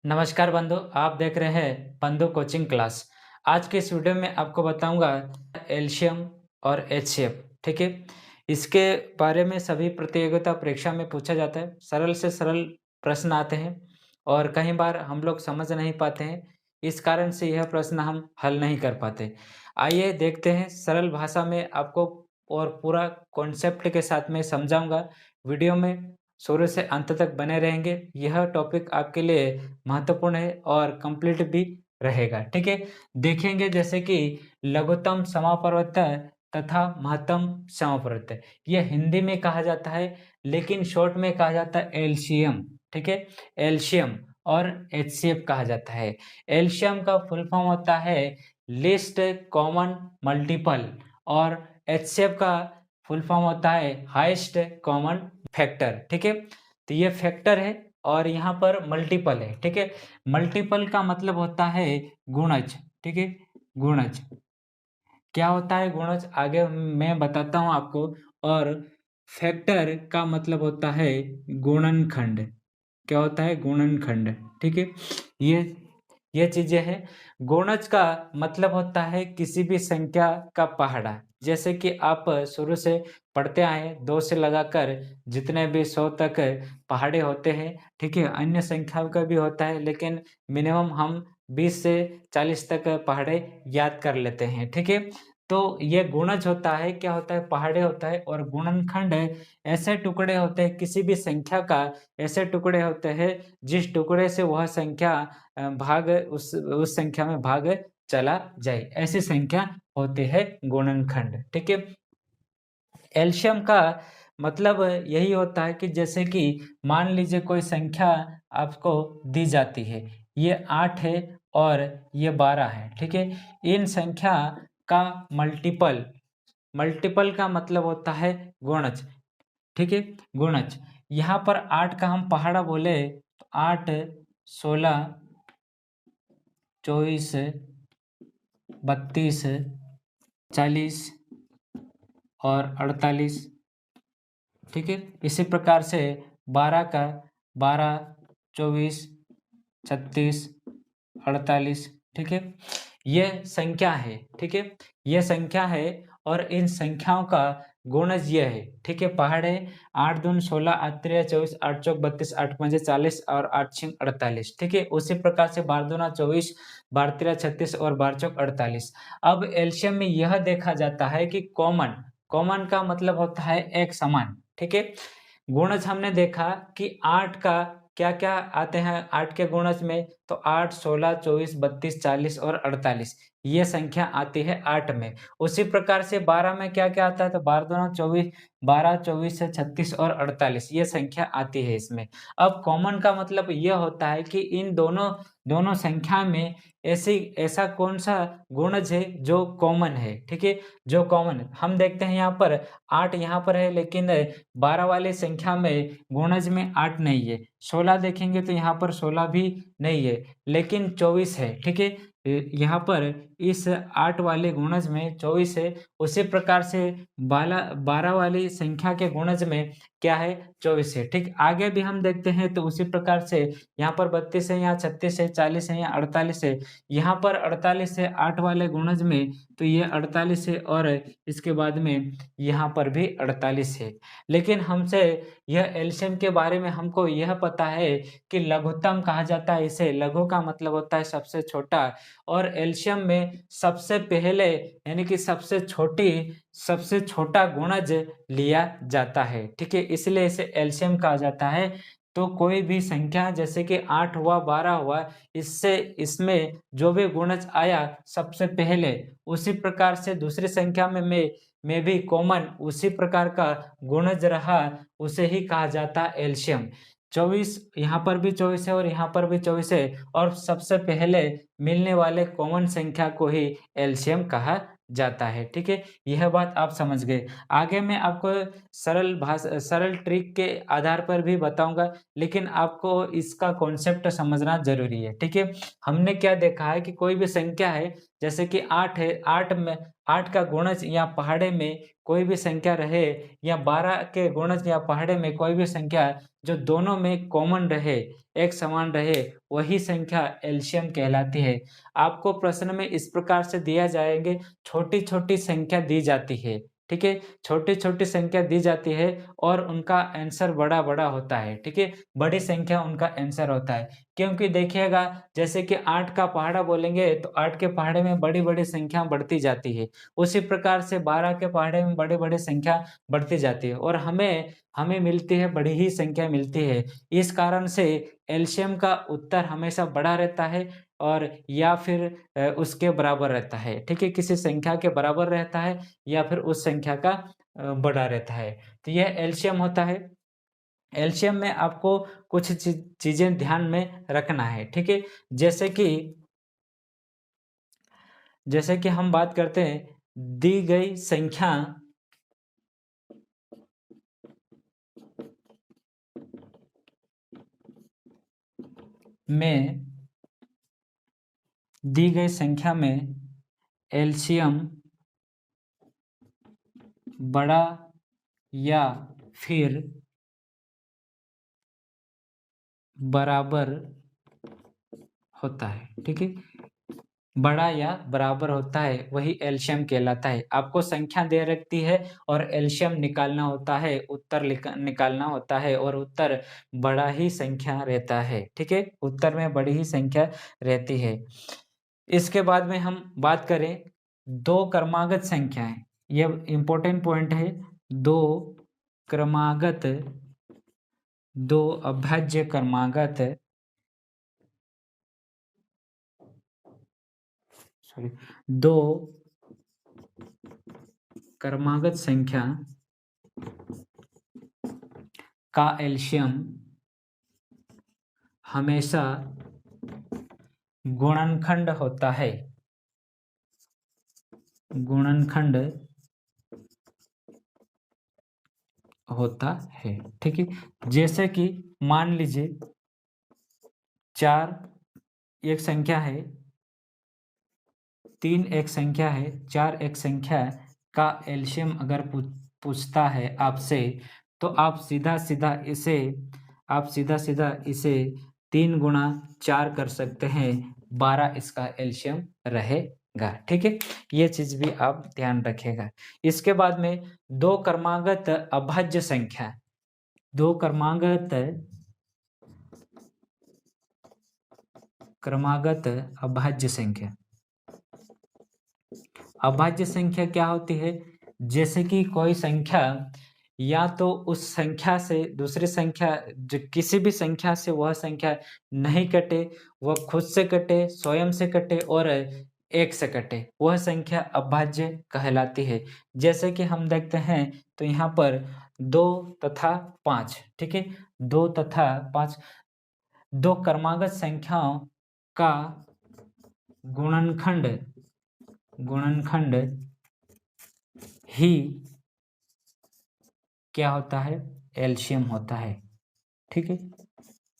नमस्कार बंधु, आप देख रहे हैं बंधु कोचिंग क्लास। आज के इस वीडियो में आपको बताऊंगा एलसीएम और एचसीएफ। ठीक है, इसके बारे में सभी प्रतियोगिता परीक्षा में पूछा जाता है। सरल से सरल प्रश्न आते हैं और कई बार हम लोग समझ नहीं पाते हैं। इस कारण से यह प्रश्न हम हल नहीं कर पाते। आइए देखते हैं, सरल भाषा में आपको और पूरा कॉन्सेप्ट के साथ में समझाऊंगा। वीडियो में शुरू से अंत तक बने रहेंगे। यह टॉपिक आपके लिए महत्वपूर्ण है और कंप्लीट भी रहेगा। ठीक है, देखेंगे जैसे कि लघुत्तम समापवर्त तथा महत्तम समापवर्त, यह हिंदी में कहा जाता है लेकिन शॉर्ट में कहा जाता है एलसीएम। ठीक है, एलसीएम और एचसीएफ कहा जाता है। एलसीएम का फुल फॉर्म होता है लिस्ट कॉमन मल्टीपल और एचसीएफ का फुल फॉर्म होता है हाईएस्ट कॉमन फैक्टर। ठीक है, तो ये फैक्टर है और यहाँ पर मल्टीपल है। ठीक है, मल्टीपल का मतलब होता है गुणज। ठीक है, गुणज क्या होता है, गुणज आगे मैं बताता हूँ आपको। और फैक्टर का मतलब होता है गुणनखंड। क्या होता है, गुणनखंड। ठीक है, ये ये चीजें हैं। गुणज का मतलब होता है किसी भी संख्या का पहाड़ा। जैसे कि आप शुरू से पढ़ते आए हैं, 2 से लगाकर जितने भी 100 तक पहाड़े होते हैं। ठीक है, अन्य संख्याओं का भी होता है लेकिन मिनिमम हम 20 से 40 तक पहाड़े याद कर लेते हैं। ठीक है, तो ये गुणज होता है, क्या होता है, पहाड़े होता है। और गुणनखंड ऐसे टुकड़े होते हैं किसी भी संख्या का, ऐसे टुकड़े होते हैं जिस टुकड़े से वह संख्या भाग उस संख्या में भाग चला जाए, ऐसी संख्या होती है गुणनखंड। ठीक है, एलसीएम का मतलब यही होता है कि जैसे कि मान लीजिए कोई संख्या आपको दी जाती है, ये 8 है और ये 12 है। ठीक है, इन संख्या का मल्टीपल, मल्टीपल का मतलब होता है गुणज। ठीक है, गुणज। यहाँ पर 8 का हम पहाड़ा बोले तो 8, 16, 24, 32, 40 और 48। ठीक है, इसी प्रकार से 12 का 12, 24, 36, 48। ठीक है, ये संख्या है। ठीक है, ये संख्या है और इन संख्याओं का गुणज ये है। ठीक है, पहाड़ है 8 दूनी 16, 8 तिया 24, 8 चौक 32, 8 पंजे 40 और 8 छींग 48। ठीक है, उसी प्रकार से 12 दूना 24, 12 तिया 36 और 12 चौक 48। अब एलसीएम में यह देखा जाता है कि कॉमन, कॉमन का मतलब होता है एक समान। ठीक है, गुणज हमने देखा कि 8 का क्या-क्या आते हैं 8 के गुणज में, तो 8, 16, 24, 32, 40 और 48 ये संख्या आती है 8 में। उसी प्रकार से 12 में क्या-क्या आता है, तो 12 दूना 24, 12, 24 से 36 और 48 ये संख्या आती है इसमें। अब कॉमन का मतलब ये होता है कि इन दोनों दोनों संख्या में ऐसा कौन-सा गुणज है जो कॉमन है। ठीक है, जो कॉमन है। हम देखते हैं यहाँ पर 8 यहाँ पर है लेकिन 12 वाली संख्या में गुणज में 8 नहीं है। 16 देखेंगे तो यहाँ पर 16 भी नहीं है लेकिन 24 है। ठीक है, यहाँ पर इस 8 वाले गुणज में 24 है। उसी प्रकार से 12 वाली संख्या के गुणज में क्या है, 24 है। ठीक, आगे भी हम देखते हैं तो उसी प्रकार से यहाँ पर 32 है, यहाँ 36 है, 40 है, यहाँ 48 है। यहाँ पर 48 है 8 वाले गुणज में, तो ये 48 है और इसके बाद में यहाँ पर भी 48 है। लेकिन हमसे यह एलसीएम के बारे में हमको यह पता है कि लघुत्तम कहा जाता है इसे। लघु का मतलब होता है सबसे छोटा और एलसीएम में सबसे पहले यानी कि सबसे छोटा गुणज लिया जाता है। ठीक है, इसलिए इसे एलसीएम कहा जाता है। तो कोई भी संख्या जैसे कि 8 हुआ, 12 हुआ, इससे इसमें जो भी गुणज आया सबसे पहले, उसी प्रकार से दूसरी संख्या में भी कॉमन उसी प्रकार का गुणज रहा, उसे ही कहा जाता है एलसीएम। 24 यहाँ पर भी 24 है और यहाँ पर भी 24 है और सबसे पहले मिलने वाले कॉमन संख्या को ही एलसीएम कहा जाता है। ठीक है, यह बात आप समझ गए। आगे मैं आपको सरल ट्रिक के आधार पर भी बताऊँगा, लेकिन आपको इसका कॉन्सेप्ट समझना ज़रूरी है। ठीक है, हमने क्या देखा है कि कोई भी संख्या है जैसे कि 8 है, 8 का गुणज या पहाड़े में कोई भी संख्या रहे या 12 के गुणज या पहाड़े में कोई भी संख्या जो दोनों में कॉमन रहे, एक समान रहे, वही संख्या एलसीएम कहलाती है। आपको प्रश्न में इस प्रकार से दिया जाएँगे, छोटी-छोटी संख्या दी जाती है, ठीक है? छोटी-छोटी संख्या दी जाती है और उनका आंसर बड़ा-बड़ा होता है, ठीक है? बड़ी संख्या उनका आंसर होता है। क्योंकि देखिएगा जैसे कि 8 का पहाड़ा बोलेंगे तो 8 के पहाड़े में बड़ी-बड़ी संख्या बढ़ती जाती है। उसी प्रकार से 12 के पहाड़े में बड़ी-बड़ी संख्या बढ़ती जाती है और हमें हमें मिलती है बड़ी ही संख्या मिलती है। इस कारण से एलसीएम का उत्तर हमेशा बड़ा रहता है और या फिर उसके बराबर रहता है, ठीक है? किसी संख्या के बराबर रहता है या फिर उस संख्या का बड़ा रहता है। तो यह एलसीएम होता है। एलसीएम में आपको कुछ चीज़ें ध्यान में रखना है, ठीक है? जैसे कि हम बात करते हैं, दी गई संख्या में दी गई संख्या में एलसीएम बड़ा या फिर बराबर होता है, ठीक है? बड़ा या बराबर होता है, वही एलसीएम कहलाता है। आपको संख्या दे रखी है और एलसीएम निकालना होता है, उत्तर निकालना होता है और उत्तर बड़ा ही संख्या रहता है, ठीक है? उत्तर में बड़ी ही संख्या रहती है। इसके बाद में हम बात करें 2 क्रमागत संख्याएँ, ये इम्पोर्टेंट पॉइंट है। 2 क्रमागत 2 अभाज्य क्रमागत सॉरी 2 क्रमागत संख्या का एलसीएम हमेशा गुणनखंड होता है। गुणनखंड होता है, ठीक है? जैसे कि मान लीजिए 4 एक संख्या है, 3 एक संख्या है, 4 एक संख्या है का एलसीएम अगर पूछता है आपसे, तो आप सीधा-सीधा इसे 3 गुणा 4 कर सकते हैं, 12 इसका एलसीएम रहेगा, ठीक है? ये चीज़ भी आप ध्यान रखिएगा। इसके बाद में 2 क्रमागत अभाज्य संख्या, 2 क्रमागत अभाज्य संख्या। अभाज्य संख्या क्या होती है? जैसे कि कोई संख्या या तो उस संख्या से दूसरी संख्या जो किसी भी संख्या से वह संख्या नहीं कटे, वह खुद से कटे, स्वयं से कटे और 1 से कटे, वह संख्या अभाज्य कहलाती है। जैसे कि हम देखते हैं तो यहाँ पर 2 तथा 5, ठीक है? 2 तथा 5 2 क्रमागत संख्याओं का गुणनखंड ही क्या होता है? एलसीएम होता है, ठीक है?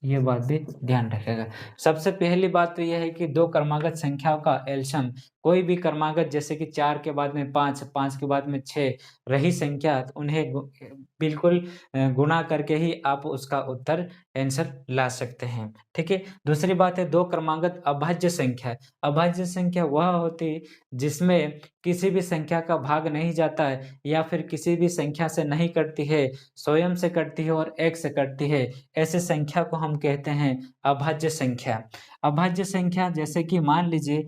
ये बात भी ध्यान रखिएगा। सबसे पहली बात तो यह है कि 2 क्रमागत संख्याओं का एलसीएम कोई भी क्रमागत जैसे कि 4 के बाद में 5, 5 के बाद में 6 रही संख्या तो उन्हें बिल्कुल गुणा करके ही आप उसका उत्तर आंसर ला सकते हैं, ठीक है? दूसरी बात है 2 क्रमागत अभाज्य संख्या। अभाज्य संख्या वह होती है जिसमें किसी भी संख्या का भाग नहीं जाता है या फिर किसी भी संख्या से नहीं कटती है, स्वयं से कटती है और 1 से कटती है। ऐसे संख्या को हम कहते हैं अभाज्य संख्या। अभाज्य संख्या जैसे कि मान लीजिए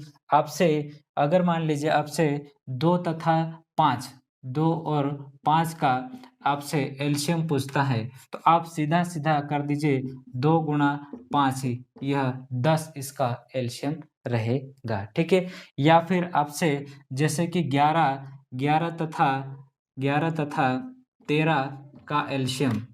आपसे 2 तथा 5, 2 और 5 का आपसे एलसीएम पूछता है, तो आप सीधा-सीधा कर दीजिए 2 गुणा 5 ही, यह 10 इसका एलसीएम रहेगा, ठीक है? या फिर आपसे जैसे कि 11 तथा 13 का एलसीएम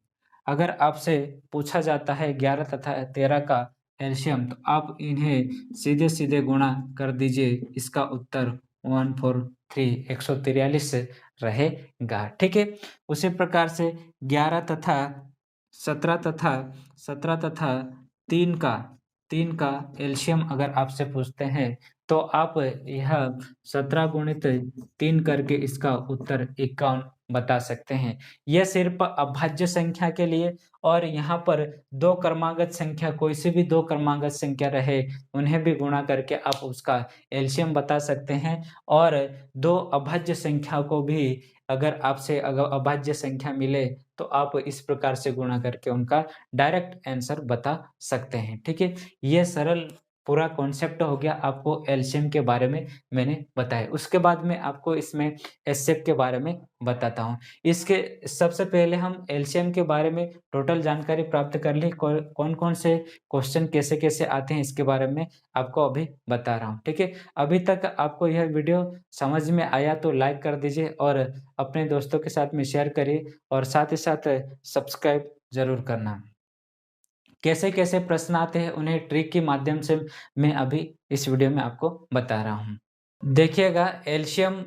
अगर आपसे पूछा जाता है 11 तथा 13 का एलसीएम तो आप इन्हें सीधे-सीधे गुणा कर दीजिए, इसका उत्तर 143 143 रहेगा, ठीक है? उसी प्रकार से 11 तथा 17 तथा 3 का 3 का एलसीएम अगर आपसे पूछते हैं, तो आप यह 17 गुणित 3 करके इसका उत्तर 51 बता सकते हैं। यह सिर्फ़ अभाज्य संख्या के लिए, और यहाँ पर 2 क्रमागत संख्या, कोई सी भी 2 क्रमागत संख्या रहे, उन्हें भी गुणा करके आप उसका एलसीएम बता सकते हैं। और 2 अभाज्य संख्या को भी अगर आपसे अभाज्य संख्या मिले, तो आप इस प्रकार से गुणा करके उनका डायरेक्ट आंसर बता सकते हैं, ठीक है? ये सरल पूरा कॉन्सेप्ट हो गया, आपको एलसीएम के बारे में मैंने बताया। उसके बाद में आपको इसमें एचसीएफ के बारे में बताता हूँ। इसके सबसे पहले हम एलसीएम के बारे में टोटल जानकारी प्राप्त कर ली, कौन-कौन से क्वेश्चन कैसे-कैसे आते हैं, इसके बारे में आपको अभी बता रहा हूँ, ठीक है? अभी तक आपको यह वीडियो समझ में आया तो लाइक कर दीजिए और अपने दोस्तों के साथ में शेयर करिए, और साथ ही साथ सब्सक्राइब ज़रूर करना। कैसे-कैसे प्रश्न आते हैं, उन्हें ट्रिक के माध्यम से मैं अभी इस वीडियो में आपको बता रहा हूँ। देखिएगा, एलसीएम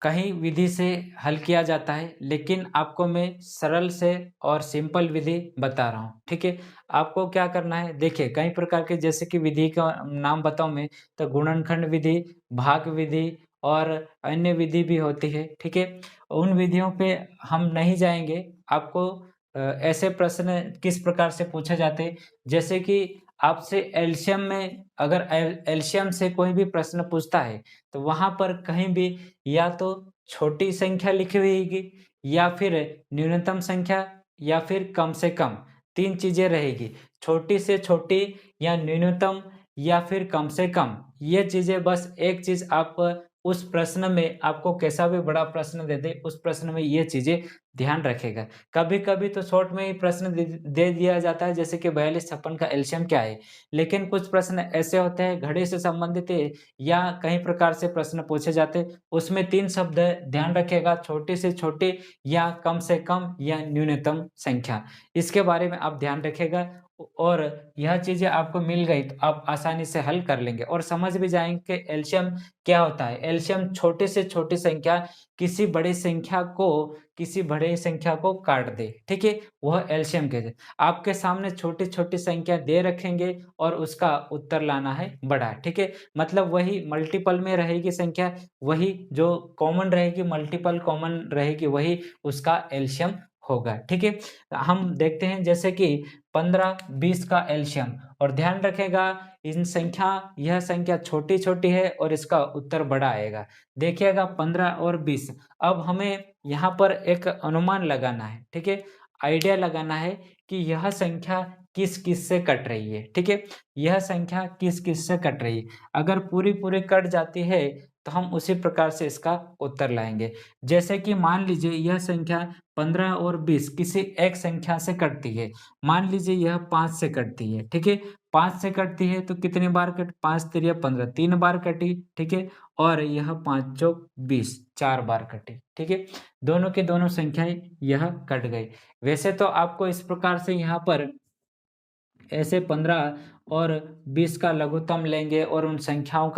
कई विधि से हल किया जाता है, लेकिन आपको मैं सरल से और सिंपल विधि बता रहा हूँ, ठीक है? आपको क्या करना है, देखिए कई प्रकार के जैसे कि विधि का नाम बताऊँ मैं, तो गुणनखंड विधि, भाग विधि और अन्य विधि भी होती है, ठीक है? उन विधियों पे हम नहीं जाएँगे। आपको ऐसे प्रश्न किस प्रकार से पूछे जाते हैं, जैसे कि आपसे एलसीएम में अगर एलसीएम से कोई भी प्रश्न पूछता है, तो वहाँ पर कहीं भी या तो छोटी संख्या लिखी हुई होगी, या फिर न्यूनतम संख्या, या फिर कम से कम, 3 चीज़ें रहेगी। छोटी से छोटी, या न्यूनतम, या फिर कम से कम। ये चीज़ें, बस एक चीज़ आप उस प्रश्न में, आपको कैसा भी बड़ा प्रश्न दे दे, उस प्रश्न में ये चीज़ें ध्यान रखेगा। कभी-कभी तो शॉर्ट में ही प्रश्न दे दिया जाता है, जैसे कि 42-56 का एलसीएम क्या है? लेकिन कुछ प्रश्न ऐसे होते हैं घड़ी से संबंधित है, या कई प्रकार से प्रश्न पूछे जाते हैं, उसमें 3 शब्द ध्यान रखिएगा, छोटी से छोटी, या कम से कम, या न्यूनतम संख्या। इसके बारे में आप ध्यान रखिएगा, और यह चीज़ें आपको मिल गई तो आप आसानी से हल कर लेंगे और समझ भी जाएँगे कि एलसीएम क्या होता है। एलसीएम छोटे से छोटी संख्या किसी बड़ी संख्या को किसी बड़ी संख्या को काट दे, ठीक है? वह एलसीएम कहते हैं। आपके सामने छोटी-छोटी संख्या दे रखेंगे और उसका उत्तर लाना है बड़ा, ठीक है? मतलब वही मल्टीपल में रहेगी संख्या, वही जो कॉमन रहेगी, मल्टीपल कॉमन रहेगी, वही उसका एलसीएम होगा, ठीक है? हम देखते हैं जैसे कि 15-20 का एलसीएम, और ध्यान रखिएगा यह संख्या छोटी-छोटी है और इसका उत्तर बड़ा आएगा। देखिएगा 15 और 20। अब हमें यहाँ पर एक अनुमान लगाना है, ठीक है? आइडिया लगाना है कि यह संख्या किस-किस से कट रही है, ठीक है? यह संख्या किस-किस से कट रही है। अगर पूरी-पूरी कट जाती है, तो हम उसी प्रकार से इसका उत्तर लाएँगे। जैसे कि मान लीजिए यह संख्या 15 और 20 किसी एक संख्या से कटती है। मान लीजिए यह 5 से कटती है, ठीक है? 5 से कटती है तो कितनी बार 5 तिरिया 15, 3 बार कटी, ठीक है? और यह 5 चौक 20, 4 बार कटी, ठीक है? दोनों की दोनों संख्याएँ यह कट गई। वैसे तो आपको इस प्रकार से यहाँ पर ऐसे 15 और 20 का लघुत्तम लेंगे, और उन संख्याओं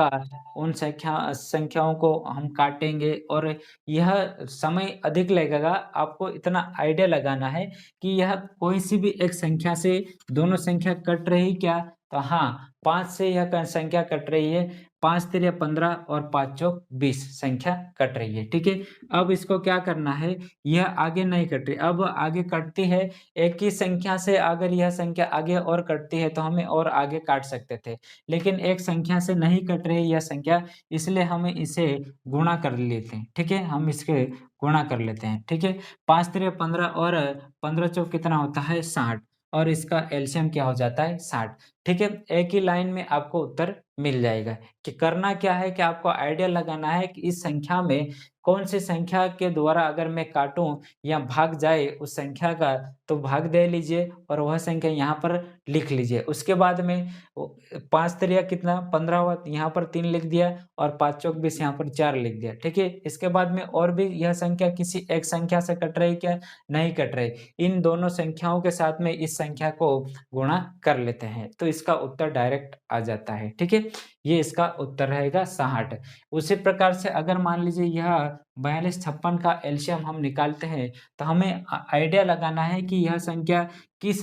को हम काटेंगे, और यह समय अधिक लगेगा। आपको इतना आइडिया लगाना है कि यह कोई-सी भी एक संख्या से दोनों संख्या कट रही क्या? तो हाँ, 5 से यह संख्या कट रही है। 5 तिरिया 15 और 5 चौक 20 संख्या कट रही है, ठीक है? अब इसको क्या करना है, यह आगे नहीं कट रही, अब आगे कटती है। एक ही संख्या से अगर यह संख्या आगे और कटती है, तो हमें और आगे काट सकते थे। लेकिन एक संख्या से नहीं कट रही यह संख्या, इसलिए हमें इसे गुणा कर लेते हैं, ठीक है? हम इसके गुणा कर लेते हैं, ठीक है? 5 तिरिया 15 और 15 चौक कितना होता है 60, और इसका एलसीएम क्या हो जाता है 60, ठीक है? एक ही लाइन में आपको उत्तर मिल जाएगा। कि करना क्या है कि आपको आइडिया लगाना है कि इस संख्या में कौन-सी संख्या के द्वारा अगर मैं काटूँ या भाग जाए उस संख्या का, तो भाग दे लीजिए और वह संख्या यहाँ पर लिख लीजिए। उसके बाद में 5 तिरिया कितना 15 हुआ, यहाँ पर 3 लिख दिया, और 5 चौक 20 यहाँ पर 4 लिख दिया, ठीक है? इसके बाद में और भी यह संख्या किसी एक संख्या से कट रही क्या? नहीं कट रही। इन दोनों संख्याओं के साथ में इस संख्या को गुणा कर लेते हैं, तो इसका उत्तर डायरेक्ट आ जाता है, ठीक है? ये इसका उत्तर रहेगा 60। उसी प्रकार से अगर मान लीजिए यह 42, 56 का एलसीएम हम निकालते हैं, तो हमें आइडिया लगाना है कि यह संख्या किस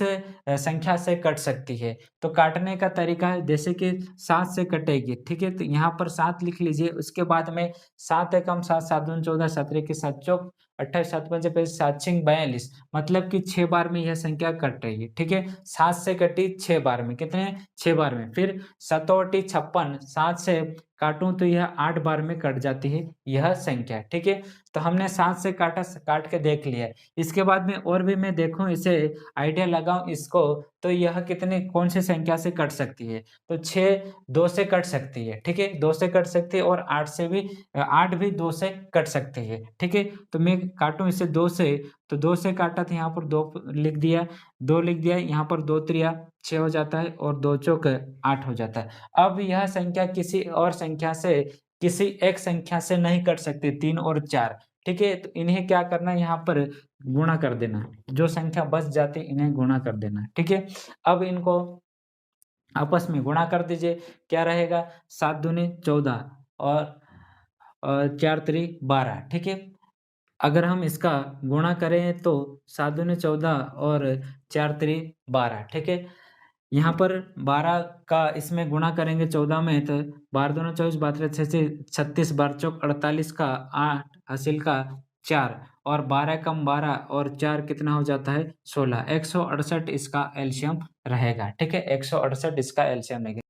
संख्या से कट सकती है। तो काटने का तरीका है, जैसे कि 7 से कटेगी, ठीक है? तो यहाँ पर 7 लिख लीजिए, उसके बाद में 7 एकम 7, 7 दूनी 14, 7 त्रिक 7 चौक 28, 7 पंजे 25, 7 छींग 42, मतलब कि 6 बार में यह संख्या कट रही है, ठीक है? 7 से कटी 6 बार में, कितने? 6 बार में। फिर 7 56, 7 से काटूँ तो यह 8 बार में कट जाती है यह संख्या, ठीक है? तो हमने 7 से काट के देख लिया है। इसके बाद में और भी मैं देखूँ, इसे आइडिया लगाऊँ इसको, तो यह कितने कौन-सी संख्या से कट सकती है? तो 6 2 से कट सकती है, ठीक है? 2 से कट सकती है, और 8 से भी 8 भी 2 से कट सकती है, ठीक है? तो मैं काटूँ इसे 2 से, तो 2 से काटा तो यहाँ पर 2 लिख दिया, 2 लिख दिया, यहाँ पर 2 त्रिया 6 हो जाता है, और 2 चौक 8 हो जाता है। अब यह संख्या किसी और संख्या से, किसी एक संख्या से नहीं कट सकती, 3 और 4, ठीक है? तो इन्हें क्या करना है, यहाँ पर गुणा कर देना है। जो संख्या बच जाती है इन्हें गुणा कर देना है, ठीक है? अब इनको आपस में गुणा कर दीजिए, क्या रहेगा? 7 दूनी 14 और 4 त्रिक 12, ठीक है? अगर हम इसका गुणा करें तो 7 दूनी 14 और 4 त्रिक 12, ठीक है? यहाँ पर 12 का इसमें गुणा करेंगे 14 में, तो 12 दूनी 24, 12 त्रिक 36, 12 चौक 48 का 8 हासिल का 4, और 12 कम 12 और 4 कितना हो जाता है? 16, 168 इसका एलसीएम रहेगा, ठीक है? 168 इसका एलसीएम रहेगा।